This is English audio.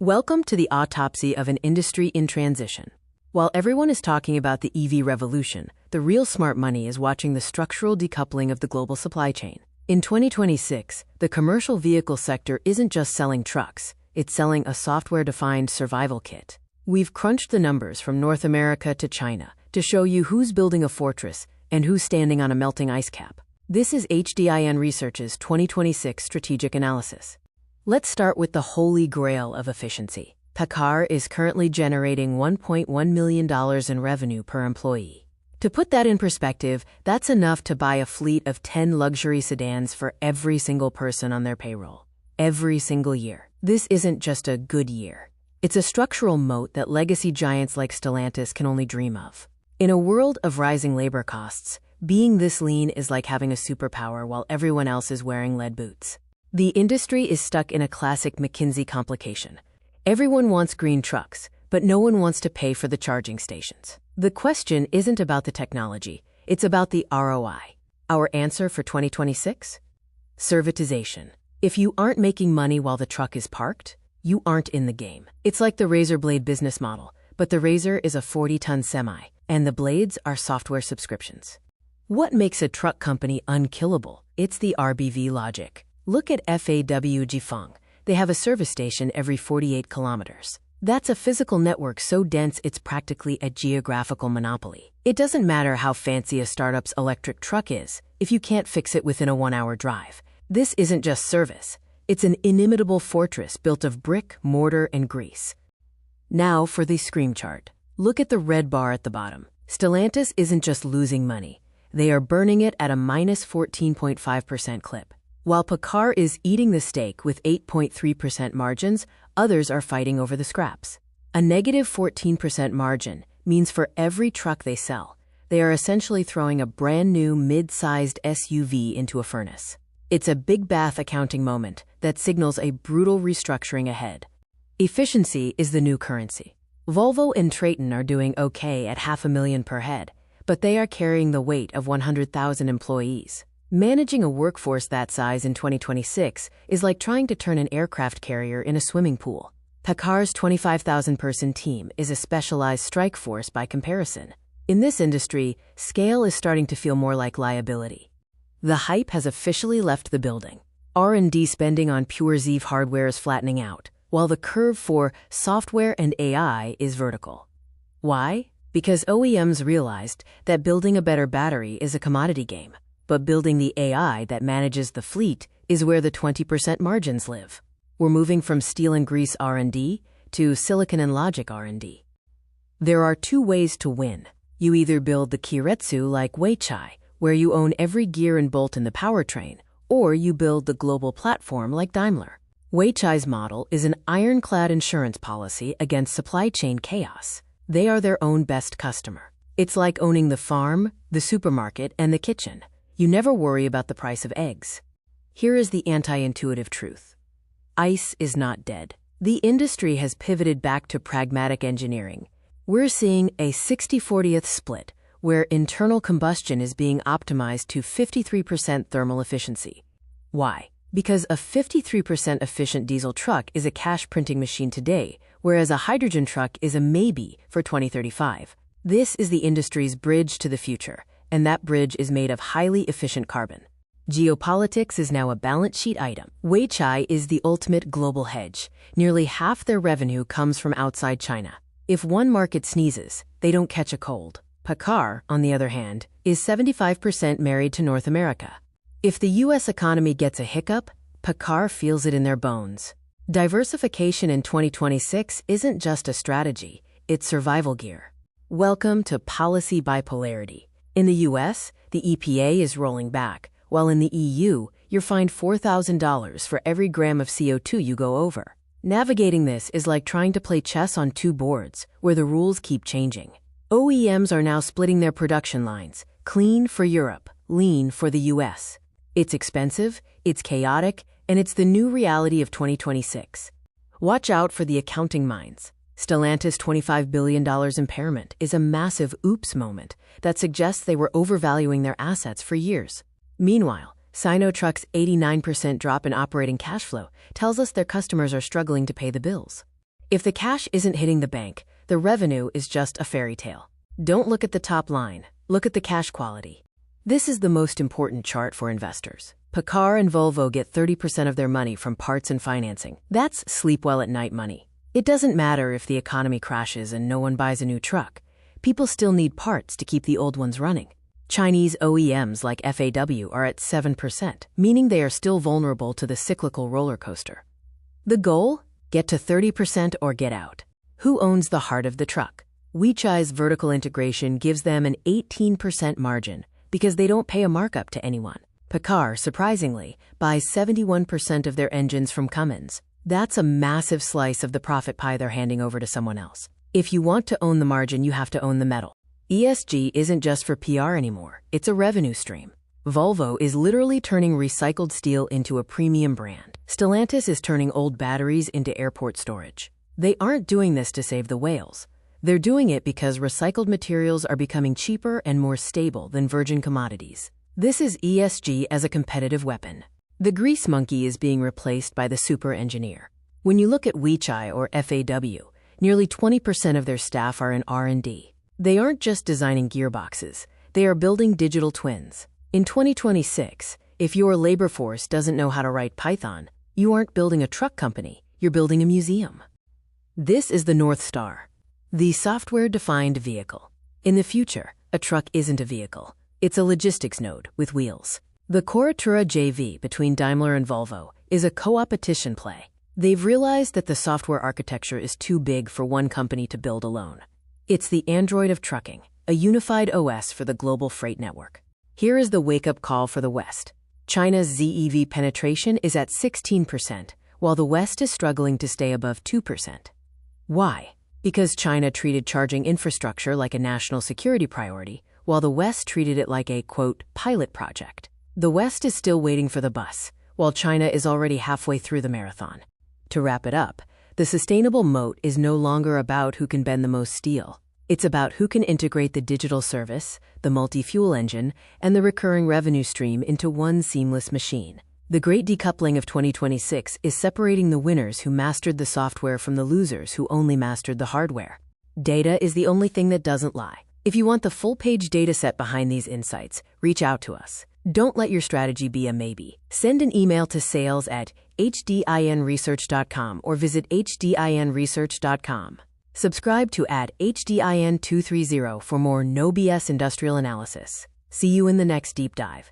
Welcome to the autopsy of an industry in transition. While everyone is talking about the EV revolution, the real smart money is watching the structural decoupling of the global supply chain. In 2026, the commercial vehicle sector isn't just selling trucks, it's selling a software-defined survival kit. We've crunched the numbers from North America to China to show you who's building a fortress and who's standing on a melting ice cap. This is HDIN Research's 2026 strategic analysis. Let's start with the holy grail of efficiency. PACCAR is currently generating $1.1 million in revenue per employee. To put that in perspective, that's enough to buy a fleet of 10 luxury sedans for every single person on their payroll. Every single year. This isn't just a good year. It's a structural moat that legacy giants like Stellantis can only dream of. In a world of rising labor costs, being this lean is like having a superpower while everyone else is wearing lead boots. The industry is stuck in a classic McKinsey complication. Everyone wants green trucks, but no one wants to pay for the charging stations. The question isn't about the technology, it's about the ROI. Our answer for 2026? Servitization. If you aren't making money while the truck is parked, you aren't in the game. It's like the razor blade business model, but the razor is a 40-ton semi, and the blades are software subscriptions. What makes a truck company unkillable? It's the RBV logic. Look at FAW. They have a service station every 48 kilometers. That's a physical network so dense it's practically a geographical monopoly. It doesn't matter how fancy a startup's electric truck is if you can't fix it within a 1-hour drive. This isn't just service. It's an inimitable fortress built of brick, mortar, and grease. Now for the scream chart. Look at the red bar at the bottom. Stellantis isn't just losing money. They are burning it at a minus 14.5% clip. While PACCAR is eating the steak with 8.3% margins, others are fighting over the scraps. A negative 14% margin means for every truck they sell, they are essentially throwing a brand new mid-sized SUV into a furnace. It's a big bath accounting moment that signals a brutal restructuring ahead. Efficiency is the new currency. Volvo and Traton are doing okay at $500,000 per head, but they are carrying the weight of 100,000 employees. Managing a workforce that size in 2026 is like trying to turn an aircraft carrier in a swimming pool. PACCAR's 25,000-person team is a specialized strike force by comparison. In this industry, scale is starting to feel more like liability. The hype has officially left the building. R&D spending on pure ZEV hardware is flattening out, while the curve for software and AI is vertical. Why? Because OEMs realized that building a better battery is a commodity game. But building the AI that manages the fleet is where the 20% margins live. We're moving from steel and grease R&D to silicon and logic R&D. There are two ways to win. You either build the Keiretsu like Weichai, where you own every gear and bolt in the powertrain, or you build the global platform like Daimler. Weichai's model is an ironclad insurance policy against supply chain chaos. They are their own best customer. It's like owning the farm, the supermarket, and the kitchen. You never worry about the price of eggs. Here is the anti-intuitive truth. ICE is not dead. The industry has pivoted back to pragmatic engineering. We're seeing a 60-40th split, where internal combustion is being optimized to 53% thermal efficiency. Why? Because a 53% efficient diesel truck is a cash printing machine today, whereas a hydrogen truck is a maybe for 2035. This is the industry's bridge to the future. And that bridge is made of highly efficient carbon. Geopolitics is now a balance sheet item. Weichai is the ultimate global hedge. Nearly half their revenue comes from outside China. If one market sneezes, they don't catch a cold. PACCAR, on the other hand, is 75% married to North America. If the U.S. economy gets a hiccup, PACCAR feels it in their bones. Diversification in 2026 isn't just a strategy, it's survival gear. Welcome to policy bipolarity. In the US, the EPA is rolling back, while in the EU, you're fined $4,000 for every gram of CO2 you go over. Navigating this is like trying to play chess on two boards, where the rules keep changing. OEMs are now splitting their production lines, clean for Europe, lean for the US. It's expensive, it's chaotic, and it's the new reality of 2026. Watch out for the accounting minds. Stellantis' $25 billion impairment is a massive oops moment that suggests they were overvaluing their assets for years. Meanwhile, Sinotruk's 89% drop in operating cash flow tells us their customers are struggling to pay the bills. If the cash isn't hitting the bank, the revenue is just a fairy tale. Don't look at the top line, look at the cash quality. This is the most important chart for investors. PACCAR and Volvo get 30% of their money from parts and financing. That's sleep well at night money. It doesn't matter if the economy crashes and no one buys a new truck. People still need parts to keep the old ones running. Chinese OEMs like FAW are at 7%, meaning they are still vulnerable to the cyclical roller coaster. The goal? Get to 30% or get out. Who owns the heart of the truck? Weichai's vertical integration gives them an 18% margin because they don't pay a markup to anyone. PACCAR, surprisingly, buys 71% of their engines from Cummins. That's a massive slice of the profit pie they're handing over to someone else. If you want to own the margin, you have to own the metal. ESG isn't just for PR anymore, it's a revenue stream. Volvo is literally turning recycled steel into a premium brand. Stellantis is turning old batteries into airport storage. They aren't doing this to save the whales. They're doing it because recycled materials are becoming cheaper and more stable than virgin commodities. This is ESG as a competitive weapon. The grease monkey is being replaced by the super engineer. When you look at Weichai or FAW, nearly 20% of their staff are in R&D. They aren't just designing gearboxes, they are building digital twins. In 2026, if your labor force doesn't know how to write Python, you aren't building a truck company, you're building a museum. This is the North Star, the software-defined vehicle. In the future, a truck isn't a vehicle, it's a logistics node with wheels. The Coratura JV between Daimler and Volvo is a co-opetition play. They've realized that the software architecture is too big for one company to build alone. It's the Android of trucking, a unified OS for the global freight network. Here is the wake-up call for the West. China's ZEV penetration is at 16%, while the West is struggling to stay above 2%. Why? Because China treated charging infrastructure like a national security priority, while the West treated it like a, quote, pilot project. The West is still waiting for the bus, while China is already halfway through the marathon. To wrap it up, the sustainable moat is no longer about who can bend the most steel. It's about who can integrate the digital service, the multi-fuel engine, and the recurring revenue stream into one seamless machine. The great decoupling of 2026 is separating the winners who mastered the software from the losers who only mastered the hardware. Data is the only thing that doesn't lie. If you want the full-page data set behind these insights, reach out to us. Don't let your strategy be a maybe. Send an email to sales@hdinresearch.com or visit hdinresearch.com. Subscribe to @HDIN230 for more no BS industrial analysis. See you in the next deep dive.